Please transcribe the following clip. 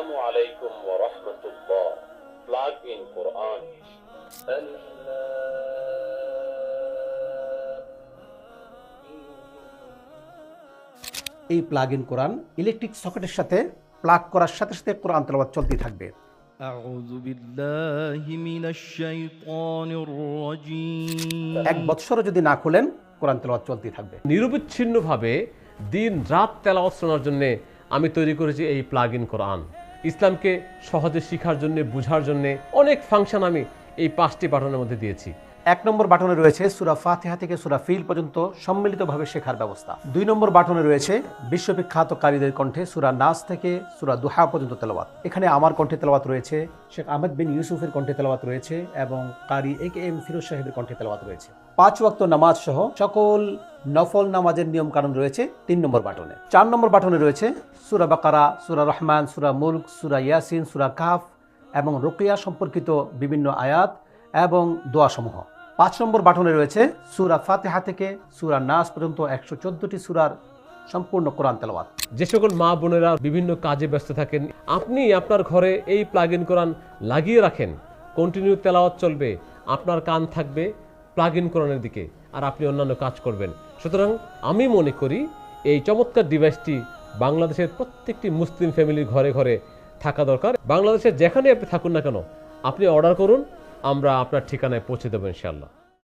আসসালামু আলাইকুম ওয়া রাহমাতুল্লাহ। প্লাগ ইন কোরআন। এই প্লাগ ইন কোরআন ইলেকট্রিক সকেটের সাথে প্লাগ করার সাথে সাথে কোরআন তেলাওয়াত চলতেই থাকবে। أعوذ بالله من الشيطان الرجيم। 1 বছরও যদি না খুলেন কোরআন তেলাওয়াত চলতেই থাকবে। নিরবিচ্ছিন্নভাবে দিন রাত তেলাওয়াত শোনার জন্য আমি তৈরি করেছি এই প্লাগ ইন কোরআন। ইসলামকে সহজে শেখার জন্য, বুঝার জন্য অনেক ফাংশন আমি এই 5টি বাটনের মধ্যে দিয়েছি। 1 নম্বর বাটনে রয়েছে সূরা ফাতিহা থেকে সূরা ফিল পর্যন্ত সম্মিলিতভাবে শেখার ব্যবস্থা। 2 নম্বর বাটনে রয়েছে বিশ্ববিখ্যাত কারীদের কণ্ঠে সূরা নাস থেকে সূরা দুহা পর্যন্ত তেলাওয়াত। এখানে আমার কণ্ঠে তেলাওয়াত রয়েছে, শেখ আহমেদ বিন ইউসুফের কণ্ঠে তেলাওয়াত রয়েছে এবং কারি AKM ফিরোজ সাহেবের কণ্ঠে তেলাওয়াত রয়েছে। 5 ওয়াক্ত নামাজ সহ সকল নফল নামাজের নিয়ম কানুন রয়েছে 3 নম্বর বাটনে। 4 নম্বর বাটনে রয়েছে সূরা বাকারা, সূরা রহমান, সূরা মুলক, সূরা ইয়াসিন, সূরা কাহফ এবং রুকিয়া সম্পর্কিত বিভিন্ন আয়াত এবং দোয়া সমূহ। 5 নম্বর বাটনে রয়েছে সূরা ফাতিহা থেকে সূরা নাস পর্যন্ত 114টি সূরার সম্পূর্ণ কোরআন তেলাওয়াত। যে সকল মা বোনেরা বিভিন্ন কাজে ব্যস্ত থাকেন, আপনি আপনার ঘরে এই প্লাগ ইন কোরআন লাগিয়ে রাখেন, কন্টিনিউ তেলাওয়াত চলবে, আপনার কান থাকবে প্লাগ ইন কোরআনের দিকে, আর আপনি অন্যান্য কাজ করবেন। সুতরাং আমি মনে করি এই চমৎকার ডিভাইসটি বাংলাদেশের প্রত্যেকটি মুসলিম ফ্যামিলির ঘরে ঘরে থাকা দরকার। বাংলাদেশের যেখানে আপনি থাকুন না কেন, আপনি অর্ডার করুন, আমরা আপনার ঠিকানায় পৌঁছে দেবো ইনশাআল্লাহ।